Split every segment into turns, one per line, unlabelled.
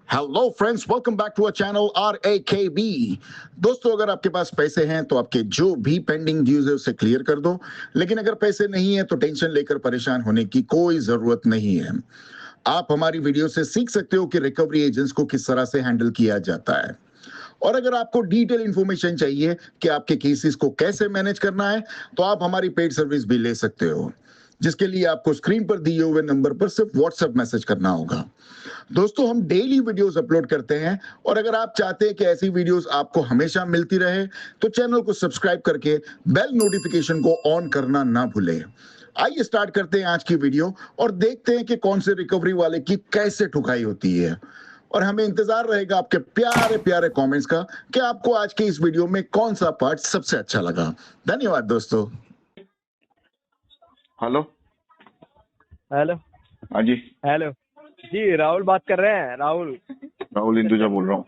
Hello friends, welcome back to our channel RAKB। दोस्तों, अगर आपके पास पैसे हैं तो आपके जो भी पेंडिंग ड्यूज है उसे क्लियर कर दो। लेकिन अगर पैसे नहीं है तो टेंशन लेकर परेशान होने की कोई जरूरत नहीं है। आप हमारी वीडियो से सीख सकते हो कि रिकवरी एजेंट्स को किस तरह से हैंडल किया जाता है। और अगर आपको डिटेल इंफॉर्मेशन चाहिए कि आपके केसेस को कैसे मैनेज करना है तो आप हमारी पेड सर्विस भी ले सकते हो, जिसके लिए आपको स्क्रीन पर दिए हुए नंबर पर सिर्फ व्हाट्सएप मैसेज करना होगा। दोस्तों, हम डेली वीडियोस अपलोड करते हैं और अगर आप चाहते हैं कि ऐसी वीडियोस आपको हमेशा मिलती रहे तो चैनल को सब्सक्राइब करके बेल नोटिफिकेशन को ऑन करना ना भूलें। आइए स्टार्ट करते हैं आज की वीडियो और देखते हैं कि कौन से रिकवरी वाले की कैसे ठुकाई होती है। और हमें इंतजार रहेगा आपके प्यारे प्यारे कमेंट्स का कि आपको आज के इस वीडियो में कौन सा पार्ट सबसे अच्छा लगा। धन्यवाद दोस्तों।
हेलो।
हेलो।
हाँ जी,
हेलो जी, राहुल बात कर रहे हैं। राहुल
राहुल इंदुजा बोल रहा हूँ।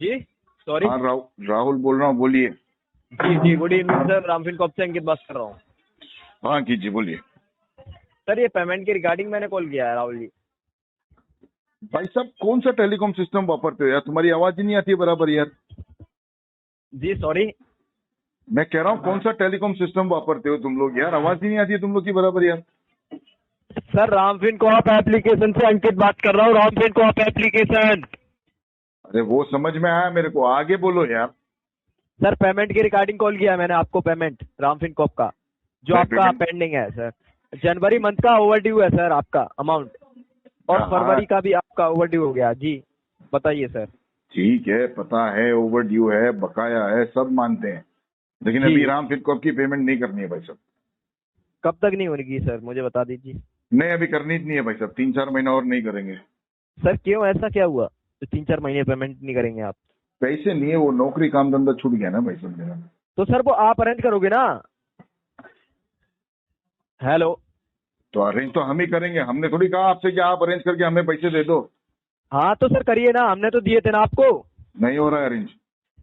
जी, सॉरी।
हाँ, राहुल बोल रहा हूँ, बोलिए।
जी जी, गुड इवनिंग सर। रामफिल कॉप से अंकित बात कर रहा हूँ।
हाँ अंकित जी बोलिए।
सर, ये पेमेंट के रिगार्डिंग मैंने कॉल किया है राहुल जी।
भाई साहब, कौन सा टेलीकॉम सिस्टम वापरते हो यार? तुम्हारी आवाज ही नहीं आती है बराबर यार।
जी सॉरी।
मैं कह रहा हूँ कौन सा टेलीकॉम सिस्टम वापरते हो तुम लोग यार? आवाज ही नहीं आती है तुम लोग की बराबर यार।
सर, रामफिल कॉप एप्लीकेशन से अंकित बात कर रहा हूँ। रामफिल कॉप एप्लीकेशन।
अरे वो समझ में आया मेरे को, आगे बोलो यार।
सर, पेमेंट के रिगार्डिंग कॉल किया है मैंने आपको। पेमेंट रामफिल कॉप का जो
भाई
आपका पेंडिंग है सर। जनवरी मंथ का ओवर ड्यू है सर आपका अमाउंट, और
हाँ,
फरवरी का भी आपका ओवर ड्यू हो गया। जी बताइए सर।
ठीक है, पता है ओवर ड्यू है, बकाया है, सब मानते हैं, लेकिन
जी।
अभी राम फिटकॉप की पेमेंट नहीं करनी है भाई साहब।
कब तक नहीं होगी सर, मुझे बता दीजिए।
नहीं, अभी करनी नहीं है भाई साहब, 3-4 महीना और नहीं करेंगे।
सर क्यों, ऐसा क्या हुआ तो 3-4 महीने पेमेंट नहीं करेंगे आप?
पैसे नहीं है, वो नौकरी काम धंधा छूट गया ना भाई साहब मेरा।
तो सर वो आप अरेंज करोगे ना? हेलो।
तो अरेंज तो हम ही करेंगे, हमने थोड़ी कहा आपसे कि आप अरेंज करके हमें पैसे दे दो।
हाँ तो सर करिए ना, हमने तो दिए थे ना आपको।
नहीं हो रहा है अरेंज।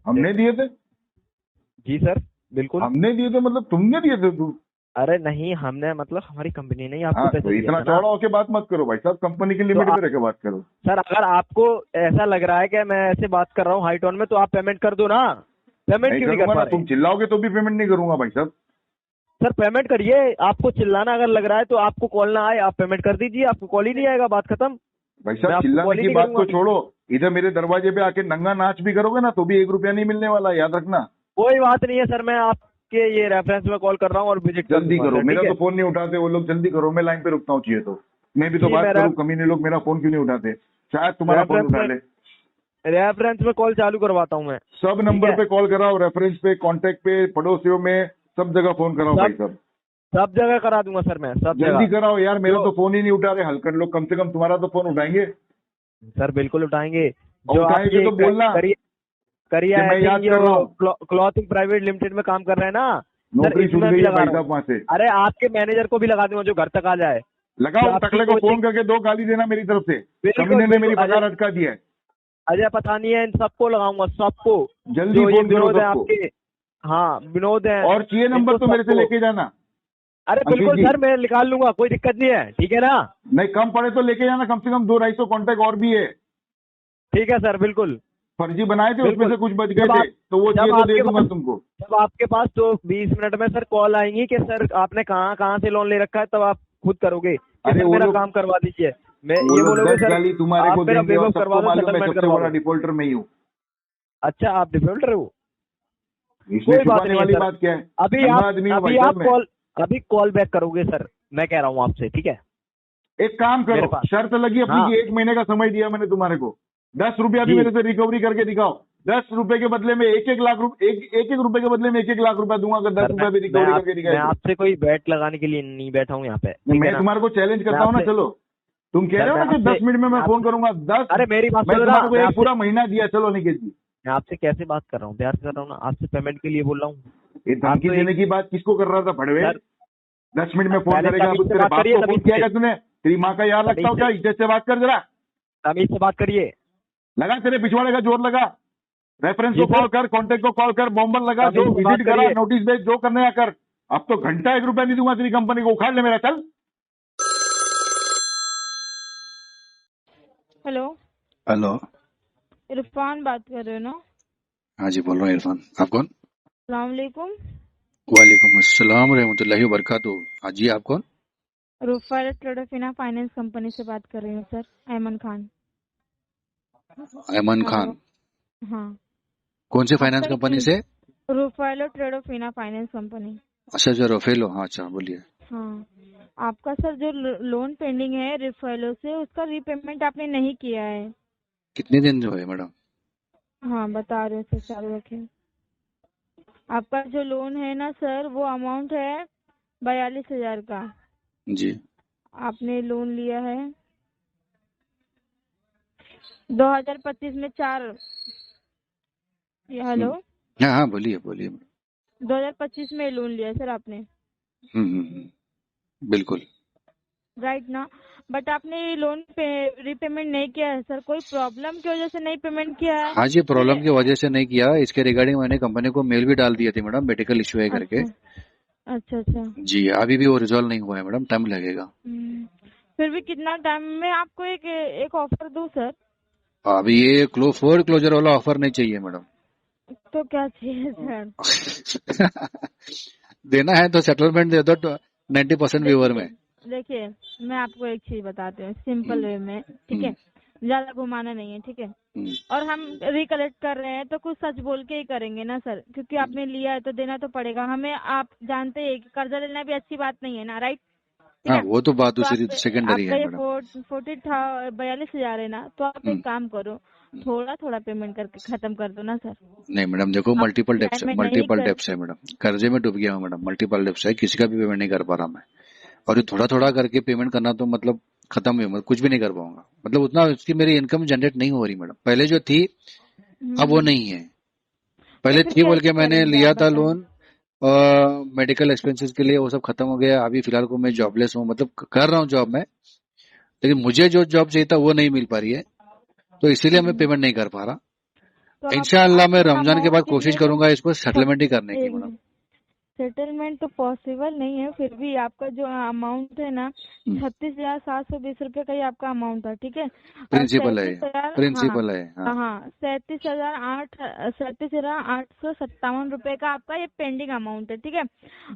हमने दिए थे।
जी सर बिल्कुल।
हमने दिए थे मतलब तुमने दिए थे तू?
अरे नहीं, हमने मतलब हमारी कंपनी ने ही आपको
हाँ,
पैसे
तो
दिए
इतना
थे ना।
चौड़ा होके बात मत करो भाई साहब, कंपनी की लिमिट में रह के बात करो।
सर अगर आपको ऐसा लग रहा है कि मैं ऐसे बात कर रहा हूँ हाई टोन में, तो आप पेमेंट कर दो ना। पेमेंट
नहीं
क्यों नहीं कर
करूंगा
पा
ना,
रहे?
तुम चिल्लाओगे तो भी पेमेंट नहीं करूंगा भाई साहब।
सर पेमेंट करिए। आपको चिल्लाना अगर लग रहा है तो आपको कॉल ना आए, आप पेमेंट कर दीजिए। आपको कॉल ही नहीं आएगा, बात खत्म।
भाई
मैं
साहब
आपको
चिल्लाने
कॉल ही
की
नहीं
बात तो
करूंगा।
छोड़ो, इधर मेरे दरवाजे पे आके नंगा नाच भी करोगे ना तो भी 1 रुपया नहीं मिलने वाला, याद रखना।
कोई बात नहीं है सर, मैं आपके ये रेफरेंस में कॉल कर रहा हूँ और विजिट कर
जल्दी
दूंगा
करो,
सर,
मेरा
ठीक
तो
है?
फोन नहीं उठाते वो लोग, जल्दी करो, मैं लाइन पे रुकता हूँ, चाहिए तो मैं भी तो
जी,
बात
मैं
करूँ। कमीने लोग मेरा फोन क्यों नहीं उठाते? शायद तुम्हारा फोन उठा ले।
रेफरेंस में कॉल चालू करवाता हूँ मैं।
सब
ठीक
नंबर
है?
पे कॉल कराओ, रेफरेंस पे, कांटेक्ट पे, पड़ोसियों में, सब जगह फोन कराओ भाई साहब।
सब जगह करा दूंगा सर, मैं सब
जल्दी
जगह।
कराओ यार, मेरा
जो
तो फोन ही नहीं उठा रहे हलकर लोग, कम से कम तुम्हारा तो फोन उठाएंगे।
सर बिल्कुल उठाएंगे।
और
जो आप
उठाएंगे
ये
तो बोलना
करिया
कि मैं याद कर रहा हूँ।
क्लॉथिंग प्राइवेट लिमिटेड में काम कर रहे हैं ना सर,
नौकरी छूट
इसमें
गई
भी
है
लगा
भाई
रहा
साहब
हूँ।
वहां से।
अरे आपके मैनेजर को भी लगा दूंगा जो घर तक आ जाए।
लगाओ,
आपकी
टकले को
कोई
फोन करके 2 गाली देना मेरी तरफ से।
बिल्कुल
कमीने ने मेरी
बिल्कुल।
पगार अटका दिया है।
अजय पठानी है, इन सबको लगाऊंगा, सबको।
जल्दी
जो ये
फोन करो
विनोद है
सबको।
आपके। हाँ विनोद है।
और चाहिए नंबर
इनको
तो मेरे से
सबको।
लेके जाना।
अरे
अंकित
बिल्कुल
जी,
सर, मैं निकाल लूंगा, कोई दिक्कत नहीं है, ठीक है ना?
नहीं कम पड़े तो लेके जाना, कम से कम 200-250 कॉन्टेक्ट और भी है।
ठीक है सर बिल्कुल।
फर्जी बनाए थे, उसमें
बिल्कुल।
से कुछ बच गए
जब
थे
आप
तो वो
जब
चाहिए तो दे
आपके
दूंगा
पास
तुमको।
जब आपके पास तो 20 मिनट में सर कॉल आएंगी कि सर आपने कहाँ कहाँ से लोन ले रखा है, तब आप खुद करोगे कि
अरे
सर
वो
मेरा
लोग
काम करवा दीजिए। मैं
वो
ये
लोग
बोलोगे
10
सर
गाली तुम्हारे
आप
को
मेरा
देंगे और
वेवअप करवा
सबको
दो,
मालूम है
सेटलमेंट
सबसे
करवा
बड़ा
दो।
डिफॉल्टर मैं ही हूँ।
अच्छा, आप डिफॉल्टर हो?
इसमें
कोई बात
छुपाने
नहीं है
वाली
सर।
बात क्या है?
अभी
नंगा
आप
आदमी हूँ भाई
अभी
साहब
आप
मैं।
कॉल अभी कॉल बैक करोगे सर, मैं कह रहा हूँ आपसे, ठीक है?
एक काम
मेरे
करो,
पास।
शर्त लगी अपनी
हाँ
कि 1 महीने का समय दिया मैंने तुम्हारे को, 10 रुपया भी
जी।
मेरे से रिकवरी करके दिखाओ। 10 रुपए के बदले में 1-1 लाख रुपए, एक एक रुपए के बदले में 1-1 लाख रुपया दूंगा अगर 10
सर
रुपया भी रिकवरी करके
मैं
दिखाए तो।
आपसे कोई बैट लगाने के लिए नहीं बैठा हूँ यहाँ पे, ठीक है
मैं
ना?
तुम्हारे को चैलेंज
मैं
करता हूँ ना,
आपसे
चलो। तुम कह
सर
रहे हो
मैं
ना कि
आपसे
10 मिनट में मैं फोन करूंगा, 10।
अरे मेरी बात
मैं
सुनो ना।
तुम्हारे को
मैं
एक
आपसे
पूरा महीना दिया, चलो निकेत जी।
मैं आपसे कैसे बात कर रहा हूँ, प्यार से कर रहा हूँ ना आपसे, पेमेंट के लिए बोल रहा हूँ।
ये
आप
धमकी
तो
देने
एक
की बात किसको कर रहा था भड़वे?
सर
10 मिनट में फोन
पहले
करेगा, अब
तमीज से
तेरे
बात
बाप
करिए,
को फोन
तमीज
किया
से
क्या तूने? तेरी माँ का यार लगता हो क्या? इज्जत से बात कर जरा।
तमीज से बात करिए।
लगा तेरे पिछवाड़े का जोर लगा। रेफरेंस
जी
को
सर,
कॉल कर, कांटेक्ट को कॉल कर, बॉम्बल लगा, जो
तमीज से बात
विजिट करा,
करिए।
नोटिस भेज, जो करने या कर। अब तो घंटा 1 रुपया नहीं दूंगा तेरी कंपनी को, उखाड़ ले मेरा, चल।
हेलो। हेलो।
इरफान बात कर रहे हो ना?
हाँ जी, बोल रहा हूँ इरफान। आप कौन?
अस्सलाम वालेकुम।
वालेकुम अस्सलाम रहमतुल्लाहि व बरकातुहू। हाँ जी, आप कौन?
रुफाइल ट्रेडोफिना फाइनेंस कंपनी से बात कर रही हूँ sir, Ayman Khan.
Ayman
hello.
Khan.
हाँ,
कौन से फाइनेंस
आपका
कंपनी
एक
से?
रुफाइल ट्रेडोफिना फाइनेंस कंपनी।
अच्छा अच्छा, रोफेलो। हाँ अच्छा, बोलिए।
हाँ, आपका सर जो लोन पेंडिंग है रुफाइलो से, उसका रीपेमेंट आपने नहीं किया है।
कितने दिन जो है मैडम?
हाँ, बता रहे हो सर, चालू रखें। आपका जो लोन है ना सर, वो अमाउंट है 42,000 का।
जी।
आपने लोन लिया है 2025 में हेलो,
हाँ हाँ, बोलिए बोलिए।
2025 में लोन लिया है सर आपने,
बिल्कुल।
राइट ना? बट आपने ये लोन पे रीपेमेंट नहीं किया है सर, कोई प्रॉब्लम की वजह से नहीं पेमेंट किया है?
हाँ जी,
फिर
प्रॉब्लम की वजह से नहीं किया। इसके रिगार्डिंग मैंने कंपनी को मेल भी डाल दिया थी मैडम, मेडिकल इश्यू है करके।
अच्छा अच्छा अच्छा।
जी, अभी भी वो रिजॉल्व नहीं हुआ है मैडम, टाइम लगेगा।
फिर भी कितना टाइम में आपको एक एक ऑफर दूं सर?
अभी ये फोर क्लोजर वाला ऑफर नहीं चाहिए मैडम।
तो क्या चाहिए सर?
देना है तो सेटलमेंट दे दो 90% व्यूवर
देखिए
में।
देखिए, मैं आपको एक चीज बताती हूँ सिंपल
हम्म,
वे में, ठीक है?
हम्म,
ज्यादा घुमाना नहीं है, ठीक है?
हम्म,
और हम रिकलेक्ट कर रहे हैं तो कुछ सच बोल के ही करेंगे ना सर, क्योंकि आपने लिया है तो देना तो पड़ेगा हमें। आप जानते हैं कि कर्जा लेना भी अच्छी बात नहीं है ना, राइट? ठीक
हाँ
है?
वो तो बात
तो
दूसरी सेकेंडरी
आपका
है
ये
मैडम।
42,000 है ना, तो आप
हम्म,
एक काम करो, थोड़ा थोड़ा पेमेंट करके खत्म कर दो ना सर।
नहीं मैडम, देखो
आप
मल्टीपल डेप्स
टाइम
है,
में नहीं
मल्टीपल
कर।
डेप्स है मैडम। कर्जे में डूब गया हूँ मैडम, मल्टीपल डेप्स है, किसी का भी पेमेंट नहीं कर पा रहा मैं। और ये थोड़ा थोड़ा करके पेमेंट करना तो मतलब खत्म ही, मतलब कुछ भी नहीं कर पाऊंगा। मतलब उतना उसकी मेरी इनकम जनरेट नहीं हो रही मैडम, पहले जो थी अब वो
हम्म,
नहीं है।
तो
पहले
फिर
थी बोल के
कैसे
मैंने
करेंगे आप
लिया था
बताएं?
लोन, मेडिकल एक्सपेंसेस के लिए, वो सब खत्म हो गया। अभी फिलहाल को मैं जॉबलेस हूँ, मतलब कर रहा हूँ जॉब में, लेकिन मुझे जो जॉब चाहिए था वो नहीं मिल पा रही है, तो इसीलिए मैं
हम्म,
पेमेंट नहीं कर पा रहा।
तो
इंशाअल्लाह मैं
आपका
रमजान के
अमाउंट
बाद कोशिश
कितने
करूंगा इसको
सब
सेटलमेंट ही करने की
एक
मैडम।
मिनट, सेटलमेंट तो पॉसिबल नहीं है, फिर भी आपका जो अमाउंट है ना, 36,720 रुपये का ही आपका अमाउंट है, ठीक है? और
प्रिंसिपल है,
37,000, हाँ
प्रिंसिपल है। हाँ।
हाँ, 37,857 रुपये का आपका ये पेंडिंग अमाउंट है, ठीक है?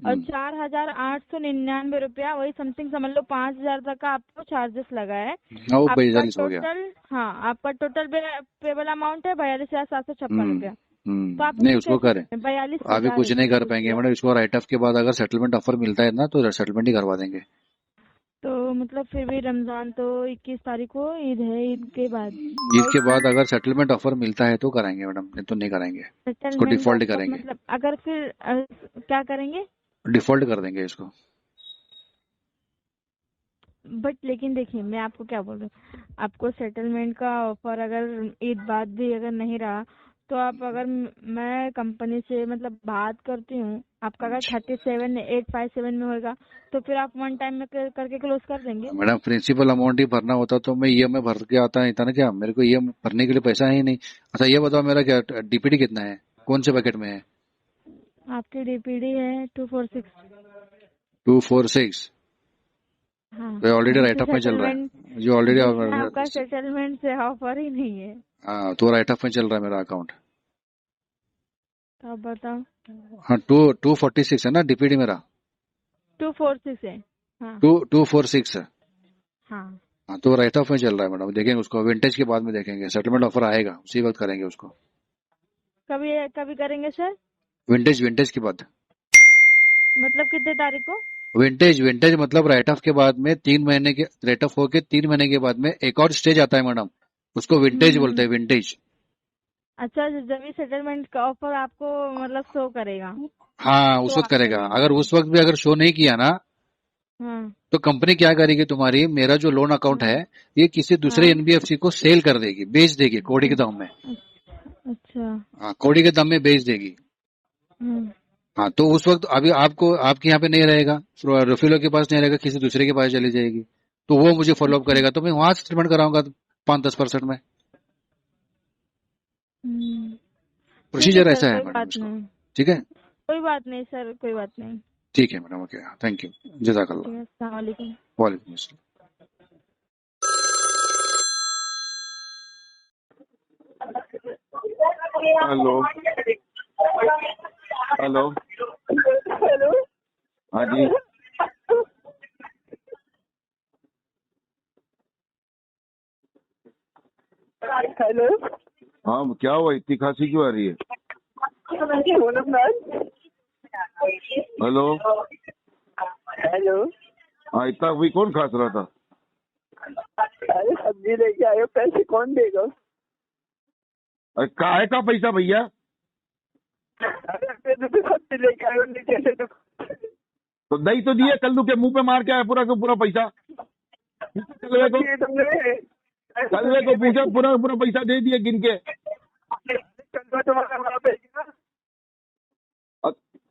और 4,899 रुपया, वही समथिंग समझ लो 5,000 तक का आपको चार्जेस लगा है।
हाँ, वो
आपका
42 हो गया।
टोटल, हाँ, आपका टोटल पेबल अमाउंट है 42,756
हम्म
रुपया। तो आप
नहीं,
उसको
उसको
कैसे
करें।
करें? बयालीस
अभी
हजार
कुछ नहीं कर पाएंगे
रुपया।
मैडम, इसको राइट ऑफ के बाद अगर सेटलमेंट ऑफर मिलता है ना तो सेटलमेंट ही करवा देंगे।
तो मतलब फिर भी रमजान तो 21 तारीख को ईद है, ईद के बाद,
ईद के
राइट?
बाद अगर सेटलमेंट ऑफर मिलता है तो कराएंगे मैडम, नहीं तो नहीं कराएंगे। इसको
सेटलमेंट
डिफॉल्ट
ऑफर
करेंगे।
मतलब अगर फिर क्या करेंगे?
डिफॉल्ट कर देंगे इसको।
बट लेकिन देखिए, मैं आपको क्या बोल रही हूँ, आपको सेटलमेंट का ऑफर अगर ईद बाद भी अगर नहीं रहा, तो आप अगर मैं कंपनी से मतलब बात करती हूँ, आपका अगर 37,857 में होगा, तो फिर आप वन टाइम में करके क्लोज कर देंगे?
मैडम प्रिंसिपल अमाउंट ही भरना होता तो मैं ईएमआई भर के आता नहीं था ना क्या? मेरे को ईएमआई भरने के लिए पैसा है ही नहीं। अच्छा ये बताओ, मेरा क्या डीपीडी कितना है, कौन से बकेट में है?
आपकी डीपीडी है 246।
246।
हाँ,
तो ऑलरेडी
जिससे
राइट ऑफ में चल रहा
सेटलमेंट,
है, जो ऑलरेडी।
जिसमें आपका सेटलमेंट से ऑफर ही नहीं है।
हाँ, तो राइट ऑफ में चल रहा है मेरा अकाउंट।
तो आप बताओ।
हाँ, 246 है ना डीपीडी मेरा।
246 है। हाँ
246 है।
हाँ।
हाँ, तो राइट ऑफ में चल रहा है मैडम, देखेंगे उसको विंटेज के बाद में, देखेंगे सेटलमेंट ऑफर आएगा उसी वक्त करेंगे उसको।
कभी कभी करेंगे सर?
विंटेज विंटेज के बाद।
मतलब कितने तारीख को?
विंटेज विंटेज मतलब राइट ऑफ के बाद में 3 महीने के, राइट ऑफ होके 3 महीने के बाद में एक और स्टेज आता है मैडम, उसको विंटेज बोलते हैं,
हम्म।
विंटेज।
अच्छा, जब भी सेटलमेंट का ऑफर आपको मतलब शो करेगा,
हाँ,
तो
उस वक्त
आप
करेगा।
पेमेंट
अगर
करेंगे?
उस वक्त भी अगर शो नहीं किया ना,
हाँ
तो कंपनी क्या करेगी तुम्हारी, मेरा जो लोन अकाउंट है
हाँ
ये किसी दूसरे
हाँ।
एनबीएफसी को सेल कर देगी, बेच देगी कौड़ी के दाम में।
अच्छा।
हाँ, कौड़ी के दाम में बेच देगी।
हम्म
हाँ, तो उस वक्त अभी आपको आपके यहाँ पे नहीं रहेगा, रफीलो के पास नहीं रहेगा, किसी दूसरे के पास चली जाएगी, तो वो मुझे फॉलोअप
अच्छा।
करेगा, तो मैं वहां से सेटलमेंट कराऊंगा 5-10% में।
हम्म। ठीक है
प्रोसीजर
सर,
ऐसा है
कोई
मैडम
बात
इसको।
नहीं।
ठीक है।
कोई बात नहीं सर, कोई बात नहीं।
ठीक है मैडम, ओके, थैंक यू,
ठीक
जज़ाकल्लाह।
है, अस्सलाम वालेकुम।
वालेकुम अस्सलाम।
हेलो हेलो
हेलो
हाँ जी
हेलो
हाँ क्या हुआ, इतनी खांसी क्यों आ रही है? हेलो
हेलो
हाँ, इतना वही कौन खांस रहा था?
अरे सब्जी लेके आयो, पैसे कौन देगा?
अरे काहे का पैसा भैया?
अरे रुपये सब्जी लेके आयो, नीचे से
तो दही तो दिए, कल के मुंह पे मार के आया पूरा का पूरा पैसा। कलवे को पूछा, पूरा पूरा पैसा दे दिए गिन के।
तुम्हारा वहाँ पे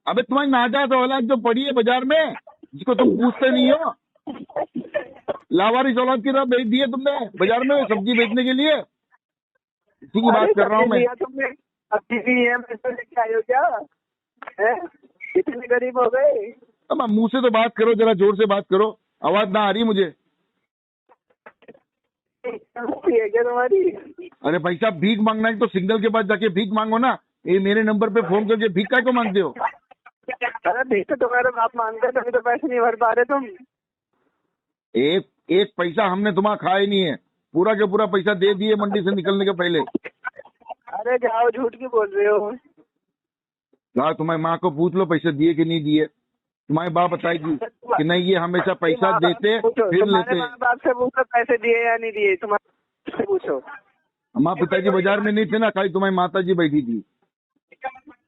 अबे तुम्हारी नाजायज औलाद जो पड़ी है बाजार में, जिसको तुम पूछते नहीं हो, लावारिस औलाद की तरह बेच दिए तुमने बाजार में सब्जी बेचने के लिए। इसी की बात कर रहा हूँ मैं।
तुमने अब लेके आयो क्या? कितने गरीब हो गए?
अब मुंह से तो बात करो, जरा जोर से बात करो, आवाज ना आ रही मुझे।
है क्या तुम्हारी?
अरे भाई साहब, भीख मांगना है तो सिग्नल के पास जाके भीख मांगो ना। ये मेरे नंबर पे फोन करके भीख काय को मांगते हो?
अरे भीख तो तुम्हारा बाप मांगते हैं, तभी तो पैसे नहीं भर पा रहे तुम।
एक एक पैसा हमने तुम्हारा खाया ही नहीं है, पूरा के पूरा पैसा दे दिए मंडी से निकलने के पहले।
अरे जाओ, झूठ क्यों बोल रहे हो?
हाँ, तुम्हारी माँ को पूछ लो पैसे दिए कि नहीं दिए, तुम्हारी बाप बताएगी कि नहीं ये हमेशा पैसा देते फिर लेते।
माँ बाप से पूछो पैसे दिए या नहीं दिए, तुम्हारे से पूछो।
हमारे पिताजी बाजार में नहीं थे ना, खाली तुम्हारी माता जी बैठी थी।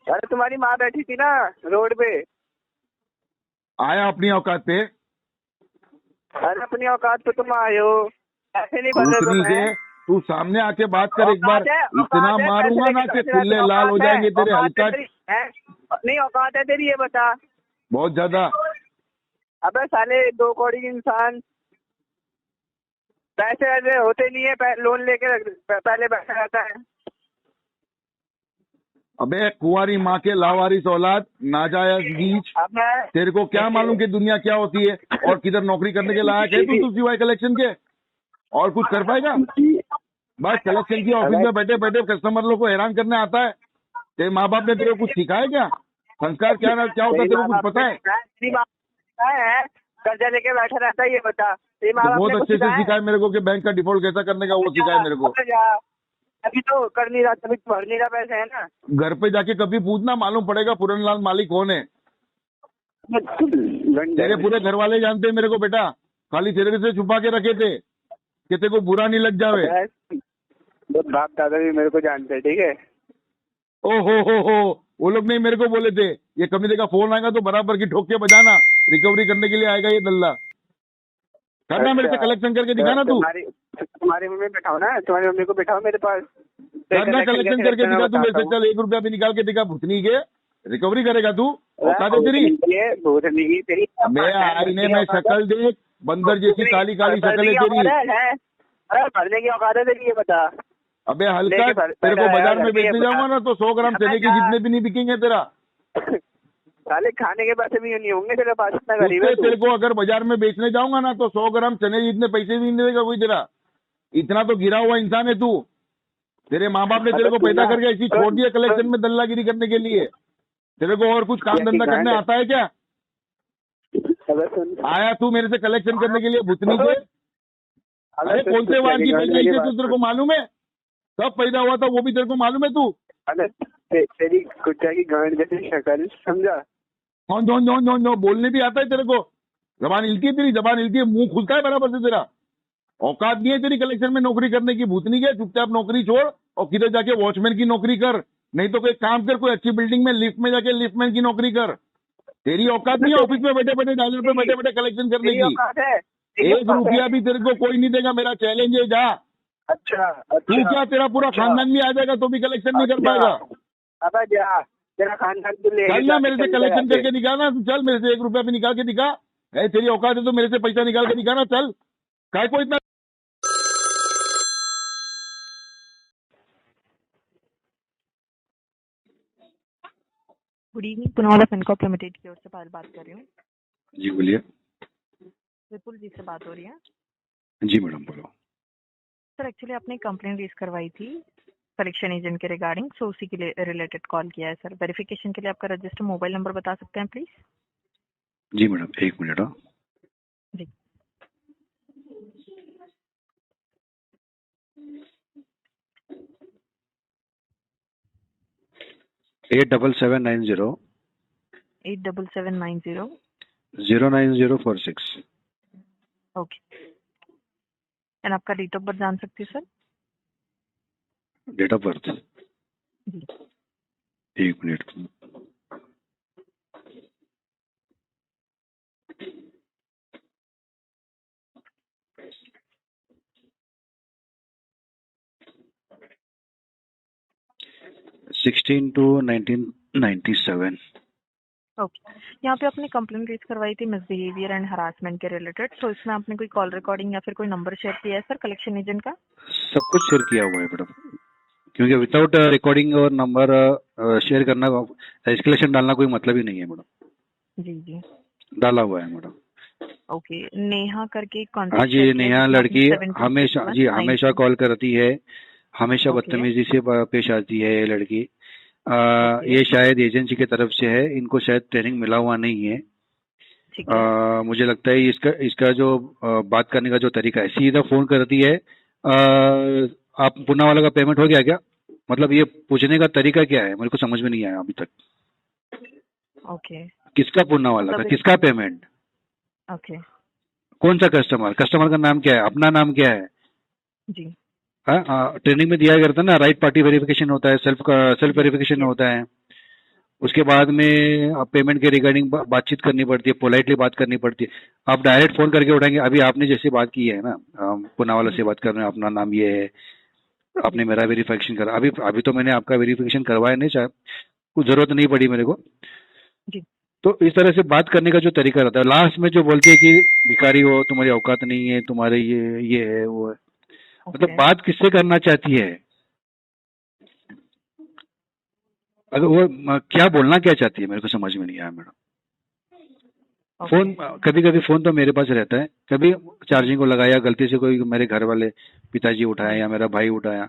अरे तुम्हारी माँ बैठी थी ना रोड पे।
आया अपनी औकात पे।
अरे अपनी औकात पे तुम आए हो, ऐसे नहीं बने
दूसरी से तू सामने आके बात कर एक बार, इतना मारूंगा ना कि खुले लाल हो जाएंगे तेरे हल्का।
नहीं औकात है तेरी, ये बता।
बहुत ज्यादा।
अबे साले दो कौड़ी इंसान, पैसे ऐसे होते नहीं है, लोन लेके पहले बैठा रहता है।
अबे कुंवारी माँ के लावारिस औलाद, नाजायज बीच। तेरे को क्या मालूम कि दुनिया क्या होती है और किधर नौकरी करने के लायक है तू सिवाय कलेक्शन के? और कुछ कर पाएगा? बस कलेक्शन की ऑफिस में बैठे बैठे कस्टमर लोग को हैरान करने आता है। तेरे माँ बाप ने तेरे को कुछ सिखाया क्या? संस्कार क्या होता है तेरे को कुछ पता है?
कर्जा लेके बैठा रहता है, ये बता।
बहुत अच्छे से सिखाया मेरे को कि बैंक का डिफॉल्ट कैसा करने का, वो सिखाया मेरे को।
अभी तो कर नहीं रहा, तभी भर नहीं रहा पैसे, है ना?
घर पे जाके कभी पूछना, मालूम पड़ेगा पूरनलाल मालिक कौन है। तेरे पूरे घर वाले जानते हैं मेरे को बेटा, खाली तेरे से छुपा के रखे थे कि तेरे को बुरा नहीं लग जावे।
बाप दादा भी मेरे को जानते हैं, ठीक है?
ओ हो, वो लोग नहीं मेरे को बोले थे ये कमीने का फोन आएगा तो बराबर की ठोक के बजाना, रिकवरी करने के लिए आएगा ये दल्ला। करना मेरे से कलेक्शन करके दिखाना तू।
तुम्हारी मम्मी बैठाओ ना, तुम्हारी मम्मी को बैठाओ मेरे पास।
करना कलेक्शन करके दिखा तू मेरे से। चल 1 रुपया भी निकाल के दिखा, भुतनी के रिकवरी करेगा तू। औकात है तेरी? मैं आईने में शक्ल देख, बंदर जैसी काली काली शक्ल है तेरी।
अरे भरने की औकात है तेरी, ये बता।
अबे हल्का, तेरे को बाजार में बेचने जाऊंगा ना तो 100 ग्राम चने के जितने भी नहीं बिकेंगे तेरा।
साले खाने के पैसे भी नहीं होंगे तेरे पास, इतना गरीब है तू।
तेरे को अगर बाजार में बेचने जाऊंगा ना तो 100 ग्राम चने जितने पैसे भी नहीं देगा कोई तेरा। इतना तो गिरा हुआ इंसान है तू। तेरे माँ बाप ने तेरे को पैदा करके ऐसी छोड़ दिया कलेक्शन में दल्लागिरी करने के लिए। तेरे को और कुछ काम धंधा करने आता है क्या? आया तू मेरे से कलेक्शन करने के लिए भुतनी के? अरे कौन से वार की पैदाइश है तेरे को मालूम है? कब पैदा हुआ था वो भी तेरे को मालूम है तू?
तेरी कुत्ता की गांड जैसी शक्ल, समझा?
जो बोलने भी आता है तेरे को? जबान हिलती है तेरी, जबान हिलती है, मुंह खुलता है बराबर से तेरा। औकात नहीं है तेरी कलेक्शन में नौकरी करने की। भूतनी के चुपचाप नौकरी छोड़ और किधर जाके वॉचमैन की नौकरी कर, नहीं तो कोई काम कर, कोई अच्छी बिल्डिंग में लिफ्ट में जाके लिफ्टमैन की नौकरी कर। तेरी औकात नहीं है ऑफिस में बैठे बैठे डायलर पे बैठे बैठे कलेक्शन करने की। 1 रुपया भी तेरे को कोई नहीं देगा, मेरा चैलेंज है। जा।
अच्छा
तू क्या, तेरा पूरा खानदान भी आ जाएगा तो भी कलेक्शन नहीं कर पाएगा।
अब जा, तेरा खानदान तो ले
चल ना मेरे से कलेक्शन करके दिखाना। चल मेरे से 1 रुपया भी निकाल के दिखा। तेरी औकात है तो मेरे से पैसा निकाल के दिखाना। चल, काय को इतना।
Good evening, Poonawalla Fincorp limited की ओर से पायल बात कर रही हूँ।
जी बोलिए।
विपुल जी से बात हो रही है?
जी मैडम बोलो।
सर एक्चुअली आपने कंप्लेंट रेज करवाई थी
कलेक्शन एजेंट के रिगार्डिंग, सो उसी के लिए रिलेटेड कॉल किया है सर। वेरिफिकेशन के लिए आपका रजिस्टर मोबाइल नंबर बता सकते हैं प्लीज?
जी मैडम, एक मिनट। हाँ,
जी।
एट 7790
87790।
09046।
ओके, एंड आपका डेट ऑफ बर्थ जान सकती हूँ सर?
डेट ऑफ बर्थ,
जी।
एक मिनट। (16 to 1997).
ओके, यहाँ पे आपने कंप्लेंट रेज करवाई थी मिसबिहेवियर एंड हरासमेंट के रिलेटेड, तो इसमें आपने कोई कॉल रिकॉर्डिंग या फिर कोई नंबर शेयर किया है सर कलेक्शन एजेंट का?
सब कुछ शेयर किया हुआ है मैडम, क्योंकि विदाउट रिकॉर्डिंग और नंबर शेयर करना, एस्केलेशन डालना कोई मतलब ही नहीं है मैडम।
जी जी,
डाला हुआ है मैडम।
ओके। नेहा करके
हाँ जी, नेहा लड़की हमेशा जी हमेशा कॉल करती है, हमेशा
Okay.
बदतमीजी से पेश आती है ये लड़की। ये शायद एजेंसी की तरफ से है, इनको शायद ट्रेनिंग मिला हुआ नहीं है।
ठीक है।
मुझे लगता है इसका जो बात करने का जो तरीका है, सीधा फोन करती है, आप पुन्ना वाला का पेमेंट हो गया क्या? मतलब ये पूछने का तरीका क्या है, मेरे को समझ में नहीं आया अभी तक।
ओके
किसका पुन्ना वाला का, किसका पेमेंट,
ओके
कौन सा कस्टमर, कस्टमर का नाम क्या है, अपना नाम क्या है?
जी।
ट्रेनिंग में दिया करता है ना, राइट पार्टी वेरिफिकेशन होता है, सेल्फ वेरिफिकेशन होता है। उसके बाद में पेमेंट के रिगार्डिंग बातचीत करनी पड़ती है, पोलाइटली बात करनी पड़ती है। आप डायरेक्ट फोन करके उठाएंगे, अभी आपने जैसे बात की है ना, पुना वाला से बात कर रहे हैं, अपना नाम ये है, आपने मेरा वेरिफिकेशन करा। अभी तो मैंने आपका वेरिफिकेशन करवाया नहीं, चाहे कुछ जरूरत नहीं पड़ी मेरे को।
जी।
तो इस तरह से बात करने का जो तरीका रहता है, लास्ट में जो बोलते हैं कि भिखारी हो, तुम्हारी औकात नहीं है, तुम्हारे ये है वो है, मतलब बात किससे करना चाहती है, अगर वो क्या बोलना क्या चाहती है, मेरे को समझ में नहीं आया मैडम। फोन कभी फोन तो मेरे पास रहता है, कभी चार्जिंग को लगाया, गलती से कोई मेरे घर वाले पिताजी उठाया या मेरा भाई उठाया,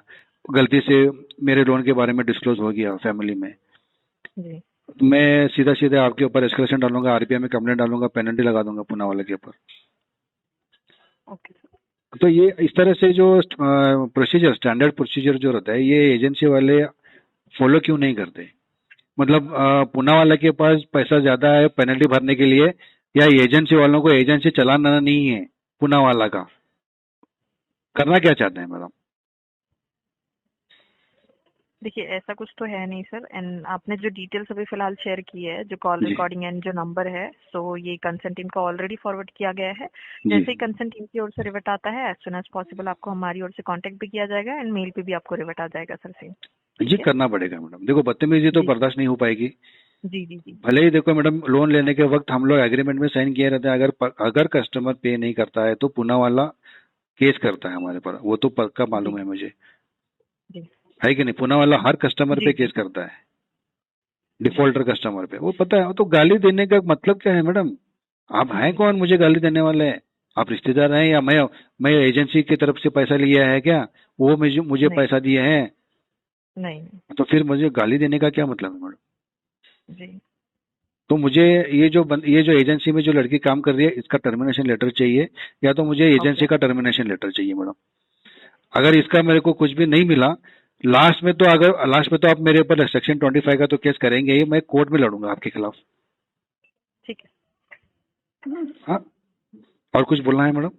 गलती से मेरे लोन के बारे में डिस्क्लोज हो गया फैमिली में,
जी।
मैं सीधा आपके ऊपर एस्केलेशन डालूंगा, आरपीआई में कंप्लेंट डालूंगा, पेनल्टी लगा दूंगा पुना वाले के ऊपर।
ओके।
तो ये इस तरह से जो प्रोसीजर, स्टैंडर्ड प्रोसीजर जो रहता है, ये एजेंसी वाले फॉलो क्यों नहीं करते? मतलब पुना वाले के पास पैसा ज्यादा है पेनल्टी भरने के लिए, या एजेंसी वालों को एजेंसी चलाना नहीं है पुना वाला का? करना क्या चाहते हैं मैडम?
देखिए ऐसा कुछ तो है नहीं सर, एंड आपने जो डिटेल्स अभी फिलहाल शेयर की है, जो कॉल रिकॉर्डिंग एंड जो नंबर है, सो ये कंसर्न टीम को ऑलरेडी फॉरवर्ड किया गया है। जैसे ही कंसर्न टीम की ओर से रिवर्ट आता है, एज सुन एज पॉसिबल आपको हमारी ओर से कांटेक्ट भी किया जाएगा, एंड मेल पे भी आपको रिवर्ट आ जाएगा सर से।
जी करना पड़ेगा मैडम, देखो बदतमीजी तो बर्दाश्त नहीं हो पाएगी।
जी जी जी।
भले ही देखो मैडम, लोन लेने के वक्त हम लोग एग्रीमेंट में साइन किए रहते हैं, अगर कस्टमर पे नहीं करता है तो पुना वाला केस करता है हमारे पर, वो तो पक्का मालूम है मुझे, है कि नहीं? पुना वाला हर कस्टमर पे केस करता है, डिफॉल्टर कस्टमर पे, वो पता है। तो गाली देने का मतलब क्या है मैडम? आप हैं कौन मुझे गाली देने वाले? आप रिश्तेदार हैं या मैं एजेंसी की तरफ से पैसा लिया है क्या? वो मुझे पैसा दिए हैं?
नहीं।
तो फिर मुझे गाली देने का क्या मतलब है मैडम?
जी।
तो मुझे ये जो एजेंसी में जो लड़की काम कर रही है, इसका टर्मिनेशन लेटर चाहिए, या तो मुझे एजेंसी का टर्मिनेशन लेटर चाहिए मैडम। अगर इसका मेरे को कुछ भी नहीं मिला, लास्ट में तो आप मेरे ऊपर सेक्शन 25 का तो केस करेंगे ही, मैं कोर्ट में लड़ूंगा आपके खिलाफ।
ठीक है।
हाँ, और कुछ बोलना है मैडम?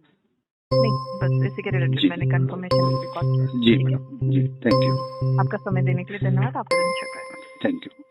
नहीं, बस इसी के रिलेटेड मैंने कंफर्मेशन रिकॉर्ड किया।
जी मैडम, जी थैंक यू।
आपका समय देने के लिए धन्यवाद। आपका दिन शुभ रहे।
Thank you.